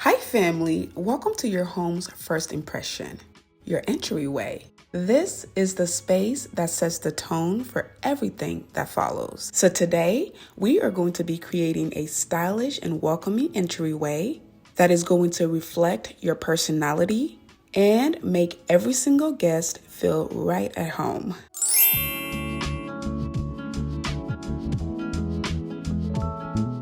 Hi family, welcome to your home's first impression, your entryway. This is the space that sets the tone for everything that follows. So today, we are going to be creating a stylish and welcoming entryway that is going to reflect your personality and make every single guest feel right at home.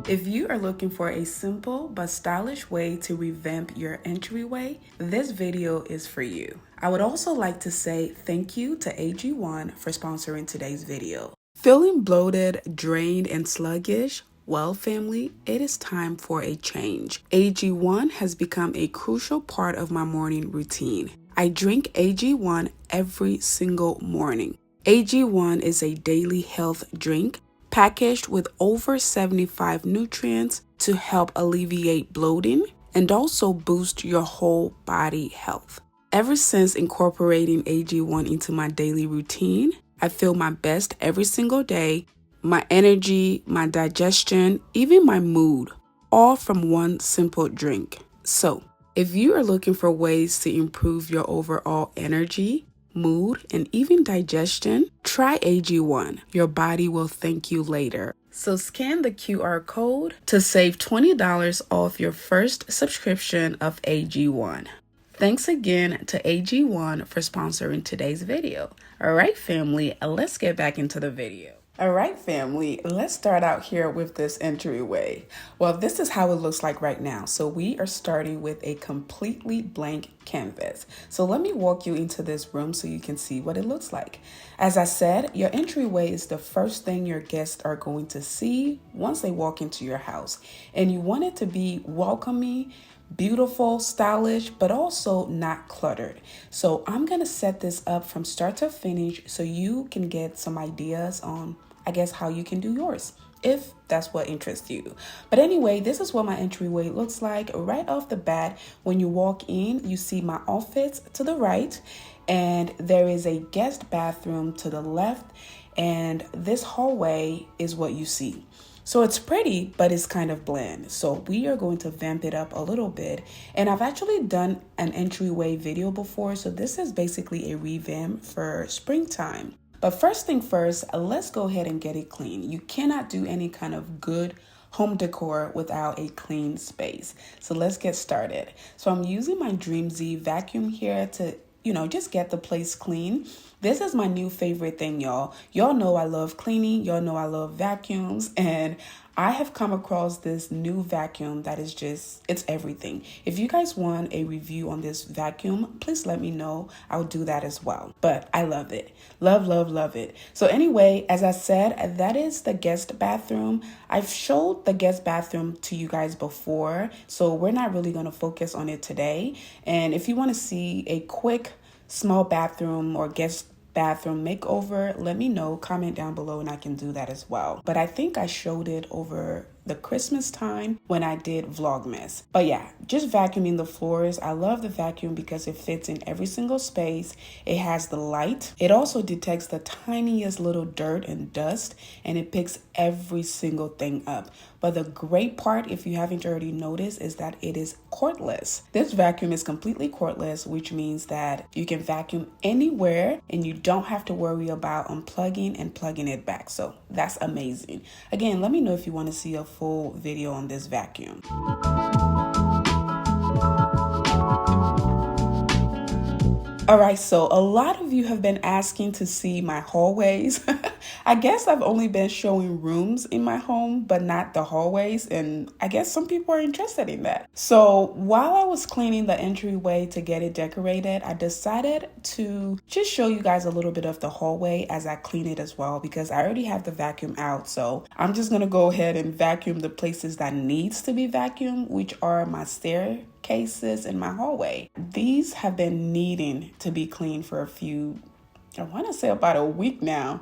If you are looking for a simple but stylish way to revamp your entryway, this video is for you. I would also like to say thank you to AG1 for sponsoring today's video. Feeling bloated, drained, and sluggish? Well, family, it is time for a change. AG1 has become a crucial part of my morning routine. I drink AG1 every single morning. AG1 is a daily health drink packaged with over 75 nutrients to help alleviate bloating and also boost your whole body health. Ever since incorporating AG1 into my daily routine, I feel my best every single day. My energy, my digestion, even my mood, all from one simple drink. So, if you are looking for ways to improve your overall energy, mood, and even digestion, try AG1. Your body will thank you later. So scan the QR code to save $20 off your first subscription of AG1. Thanks again to AG1 for sponsoring today's video. All right, family, let's get back into the video. All right, family, let's start out here with this entryway. Well, this is how it looks like right now. So we are starting with a completely blank canvas. So let me walk you into this room so you can see what it looks like. As I said, your entryway is the first thing your guests are going to see once they walk into your house. And you want it to be welcoming, beautiful, stylish, but also not cluttered. So I'm gonna set this up from start to finish so you can get some ideas on, I guess, how you can do yours, if that's what interests you. But anyway, this is what my entryway looks like. Right off the bat, when you walk in, you see my office to the right, and there is a guest bathroom to the left, and this hallway is what you see. So it's pretty, but it's kind of bland. So we are going to vamp it up a little bit. And I've actually done an entryway video before. So this is basically a revamp for springtime. But first thing first, let's go ahead and get it clean. You cannot do any kind of good home decor without a clean space. So let's get started. So I'm using my Dream Z vacuum here to just get the place clean. This is my new favorite thing, y'all. Y'all know I love cleaning. Y'all know I love vacuums. And I have come across this new vacuum that is it's everything. If you guys want a review on this vacuum, please let me know. I'll do that as well. But I love it. Love, love, love it. So anyway, as I said, that is the guest bathroom. I've showed the guest bathroom to you guys before, so we're not really going to focus on it today. And if you want to see a quick small bathroom or guest bathroom makeover, let me know, comment down below, and I can do that as well. But I think I showed it over the Christmas time when I did Vlogmas. But yeah, just vacuuming the floors. I love the vacuum because it fits in every single space. It has the light. It also detects the tiniest little dirt and dust, and it picks every single thing up. But the great part, if you haven't already noticed, is that it is cordless. This vacuum is completely cordless, which means that you can vacuum anywhere and you don't have to worry about unplugging and plugging it back. So that's amazing. Again, let me know if you want to see a full video on this vacuum. All right, so a lot of you have been asking to see my hallways. I guess I've only been showing rooms in my home, but not the hallways. And I guess some people are interested in that. So while I was cleaning the entryway to get it decorated, I decided to just show you guys a little bit of the hallway as I clean it as well, because I already have the vacuum out. So I'm just going to go ahead and vacuum the places that needs to be vacuumed, which are my staircases in my hallway. These have been needing to be cleaned for I want to say about a week now.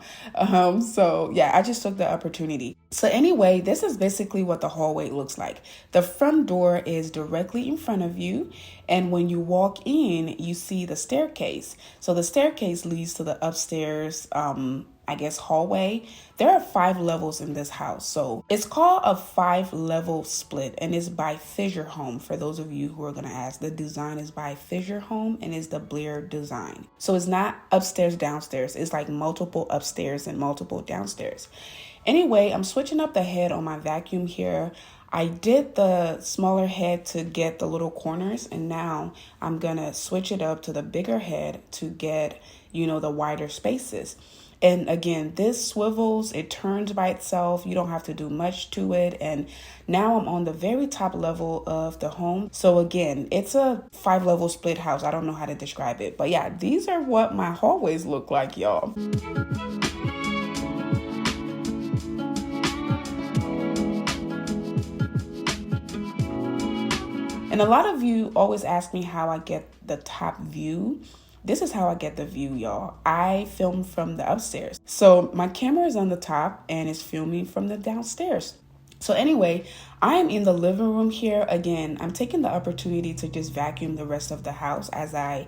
So yeah, I just took the opportunity. So anyway, this is basically what the hallway looks like. The front door is directly in front of you. And when you walk in, you see the staircase. So the staircase leads to the upstairs, I guess, hallway. There are 5 levels in this house. So it's called a 5-level split, and it's by Fisher Home. For those of you who are going to ask, the design is by Fisher Home and is the Blair design. So it's not upstairs, downstairs. It's like multiple upstairs and multiple downstairs. Anyway, I'm switching up the head on my vacuum here. I did the smaller head to get the little corners, and now I'm gonna switch it up to the bigger head to get, the wider spaces. And again, this swivels, it turns by itself. You don't have to do much to it. And now I'm on the very top level of the home. So again, it's a 5-level split house. I don't know how to describe it, but yeah, these are what my hallways look like, y'all. And a lot of you always ask me how I get the top view. This is how I get the view, y'all. I film from the upstairs. So my camera is on the top and it's filming from the downstairs. So anyway, I'm in the living room here. Again, I'm taking the opportunity to just vacuum the rest of the house as I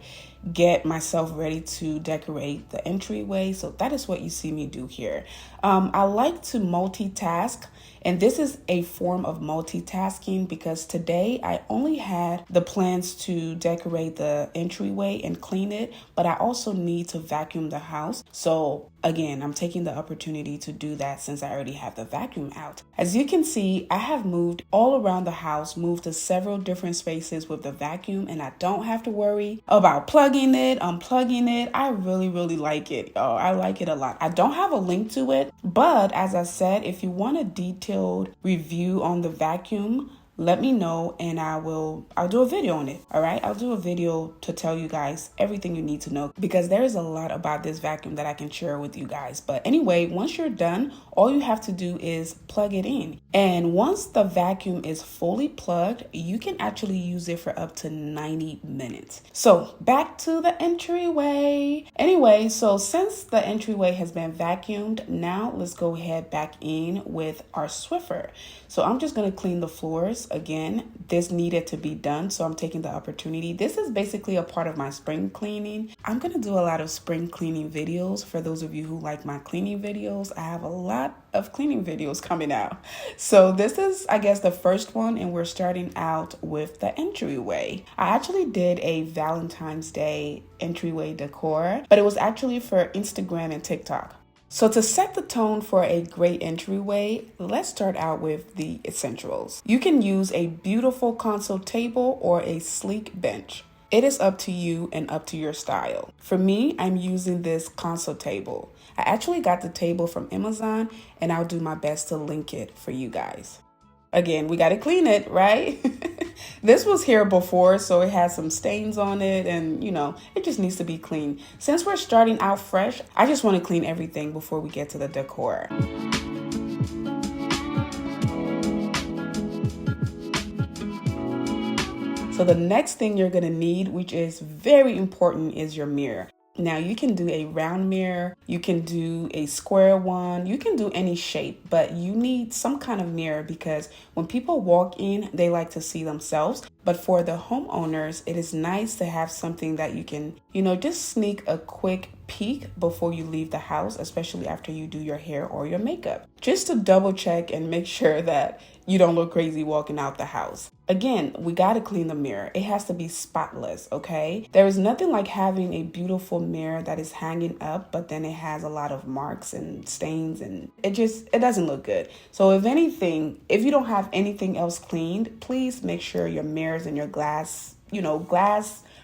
get myself ready to decorate the entryway. So that is what you see me do here. I like to multitask. And this is a form of multitasking because today I only had the plans to decorate the entryway and clean it, but I also need to vacuum the house. So again, I'm taking the opportunity to do that since I already have the vacuum out. As you can see, I have moved all around the house, moved to several different spaces with the vacuum, and I don't have to worry about plugging it, unplugging it. I really, really like it. Oh, I like it a lot. I don't have a link to it, but as I said, if you want a detailed review on the vacuum, let me know and I'll do a video on it. All right. I'll do a video to tell you guys everything you need to know because there is a lot about this vacuum that I can share with you guys. But anyway, once you're done, all you have to do is plug it in. And once the vacuum is fully plugged, you can actually use it for up to 90 minutes. So back to the entryway. Anyway, so since the entryway has been vacuumed, now let's go ahead back in with our Swiffer. So I'm just going to clean the floors. Again, this needed to be done, so I'm taking the opportunity. This is basically a part of my spring cleaning. I'm going to do a lot of spring cleaning videos. For those of you who like my cleaning videos, I have a lot of cleaning videos coming out. So this is, I guess, the first one, and we're starting out with the entryway. I actually did a Valentine's Day entryway decor, but it was actually for Instagram and TikTok. So to set the tone for a great entryway, let's start out with the essentials. You can use a beautiful console table or a sleek bench. It is up to you and up to your style. For me, I'm using this console table. I actually got the table from Amazon and I'll do my best to link it for you guys. Again, we got to clean it, right? This was here before, so it has some stains on it and, it just needs to be clean. Since we're starting out fresh, I just want to clean everything before we get to the decor. So the next thing you're going to need, which is very important, is your mirror. Now you can do a round mirror, you can do a square one, you can do any shape, but you need some kind of mirror because when people walk in, they like to see themselves. But for the homeowners, it is nice to have something that you can, just sneak a quick peek before you leave the house, especially after you do your hair or your makeup, just to double check and make sure that you don't look crazy walking out the house. Again, we got to clean the mirror. It has to be spotless, okay? There is nothing like having a beautiful mirror that is hanging up, but then it has a lot of marks and stains and it doesn't look good. So if anything, if you don't have anything else cleaned, please make sure your mirrors and your glass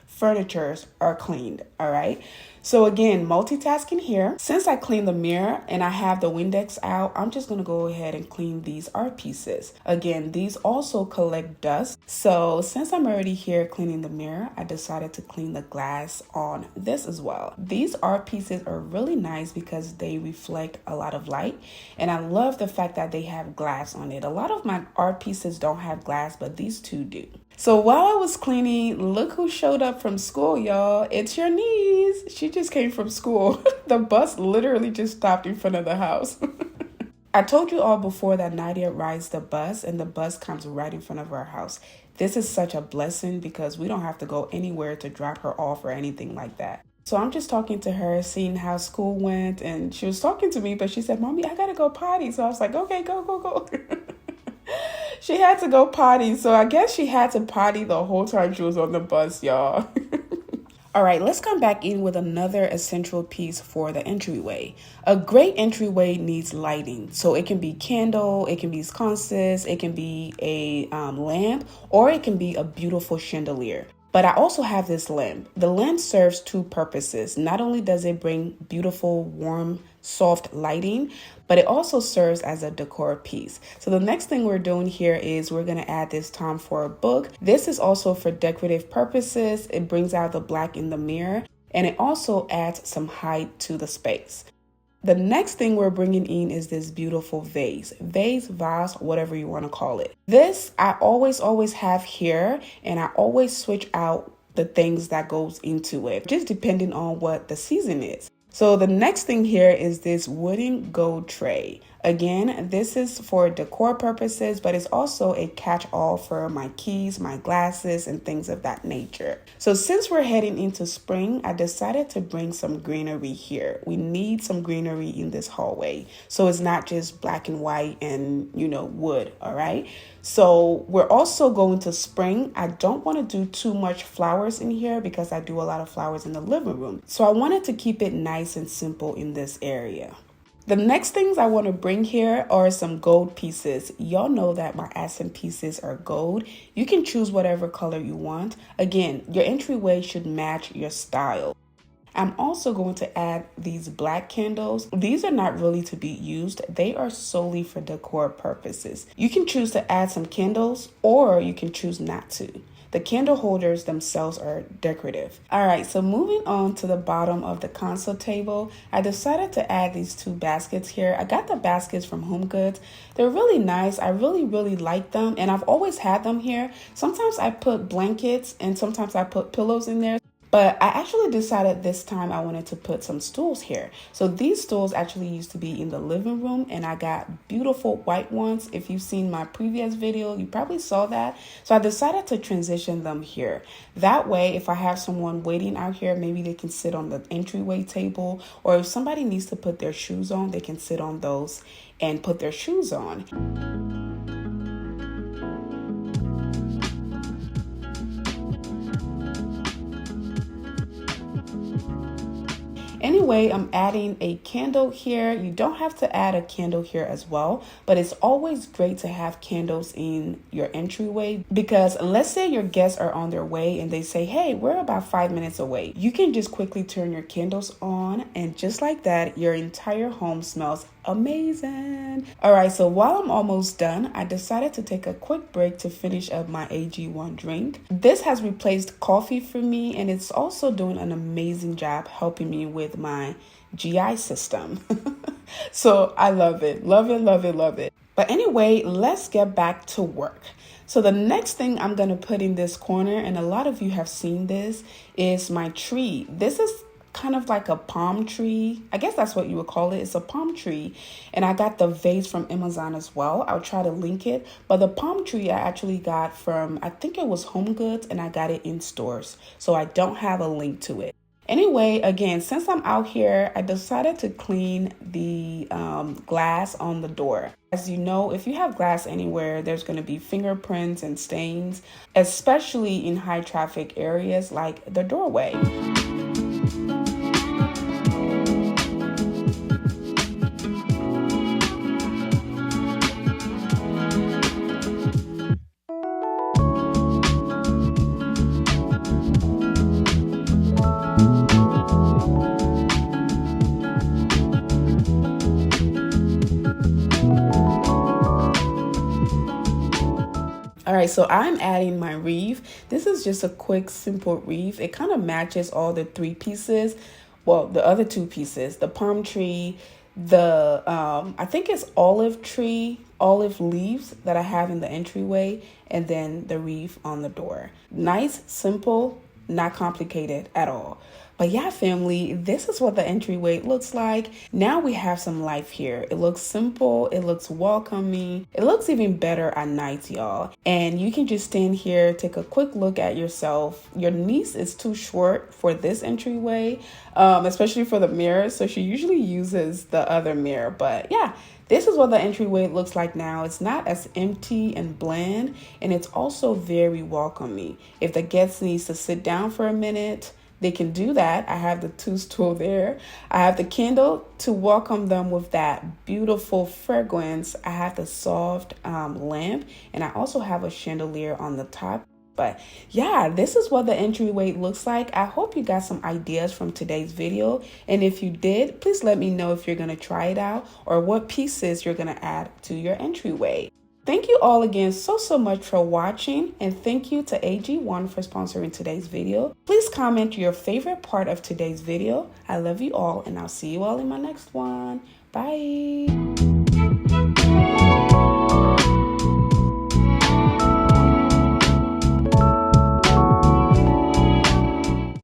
furnitures are cleaned, all right? So again, multitasking here. Since I cleaned the mirror and I have the Windex out, I'm just going to go ahead and clean these art pieces. Again, these also collect dust. So since I'm already here cleaning the mirror, I decided to clean the glass on this as well. These art pieces are really nice because they reflect a lot of light. And I love the fact that they have glass on it. A lot of my art pieces don't have glass, but these two do. So while I was cleaning, look who showed up from school, y'all. It's your niece. She just came from school. The bus literally just stopped in front of the house. I told you all before that Nadia rides the bus and the bus comes right in front of our house. This is such a blessing because we don't have to go anywhere to drop her off or anything like that. So I'm just talking to her, seeing how school went, and she was talking to me, but she said, Mommy, I gotta go potty. So I was like, okay, go. She had to go potty, so I guess she had to potty the whole time she was on the bus, y'all. All right, let's come back in with another essential piece for the entryway. A great entryway needs lighting. So it can be candle, it can be sconces, it can be a lamp, or it can be a beautiful chandelier. But I also have this lamp. The lamp serves two purposes. Not only does it bring beautiful, warm, soft lighting, but it also serves as a decor piece. So the next thing we're doing here is we're going to add this Tom Ford book. This is also for decorative purposes. It brings out the black in the mirror, and it also adds some height to the space. The next thing we're bringing in is this beautiful vase, whatever you want to call it. This I always have here, and I always switch out the things that goes into it, just depending on what the season is. So the next thing here is this wooden gold tray. Again, this is for decor purposes, but it's also a catch-all for my keys, my glasses, and things of that nature. So since we're heading into spring, I decided to bring some greenery here. We need some greenery in this hallway, so it's not just black and white and, wood, all right? So we're also going to spring. I don't want to do too much flowers in here because I do a lot of flowers in the living room. So I wanted to keep it nice and simple in this area. The next things I want to bring here are some gold pieces. Y'all know that my accent pieces are gold. You can choose whatever color you want. Again, your entryway should match your style. I'm also going to add these black candles. These are not really to be used. They are solely for decor purposes. You can choose to add some candles, or you can choose not to. The candle holders themselves are decorative. All right, so moving on to the bottom of the console table, I decided to add these two baskets here. I got the baskets from HomeGoods. They're really nice. I really like them, and I've always had them here. Sometimes I put blankets and sometimes I put pillows in there. But I actually decided this time I wanted to put some stools here. So these stools actually used to be in the living room, and I got beautiful white ones. If you've seen my previous video, you probably saw that. So I decided to transition them here. That way, if I have someone waiting out here, maybe they can sit on the entryway table, or if somebody needs to put their shoes on, they can sit on those and put their shoes on. Anyway, I'm adding a candle here. You don't have to add a candle here as well, but it's always great to have candles in your entryway, because let's say your guests are on their way and they say, hey, we're about 5 minutes away. You can just quickly turn your candles on, and just like that, your entire home smells amazing. All right, so while I'm almost done, I decided to take a quick break to finish up my AG1 drink. This has replaced coffee for me, and it's also doing an amazing job helping me with my GI system. So I love it. But anyway, let's get back to work. So the next thing I'm going to put in this corner, and a lot of you have seen this, is my tree. This is kind of like a palm tree. I guess that's what you would call it. It's a palm tree. And I got the vase from Amazon as well. I'll try to link it. But the palm tree I actually got from, I think it was HomeGoods, and I got it in stores. So I don't have a link to it. Anyway, again, since I'm out here, I decided to clean the glass on the door. As you know, if you have glass anywhere, there's going to be fingerprints and stains, especially in high traffic areas like the doorway. All right, so I'm adding my wreath. This is just a quick, simple wreath. It kind of matches all the three pieces. Well, the other two pieces, the palm tree, the, I think it's olive leaves that I have in the entryway, and then the wreath on the door. Nice, simple, not complicated at all. But yeah, family, this is what the entryway looks like. Now we have some life here. It looks simple. It looks welcoming. It looks even better at night, y'all. And you can just stand here, take a quick look at yourself. Your niece is too short for this entryway, especially for the mirror. So she usually uses the other mirror. But yeah, this is what the entryway looks like now. It's not as empty and bland, and it's also very welcoming. If the guest needs to sit down for a minute, they can do that. I have the 2 stool there. I have the candle to welcome them with that beautiful fragrance. I have the soft lamp, and I also have a chandelier on the top. But yeah, this is what the entryway looks like. I hope you got some ideas from today's video. And if you did, please let me know if you're going to try it out or what pieces you're going to add to your entryway. Thank you all again so much for watching, and thank you to AG1 for sponsoring today's video. Please comment your favorite part of today's video. I love you all, and I'll see you all in my next one. Bye.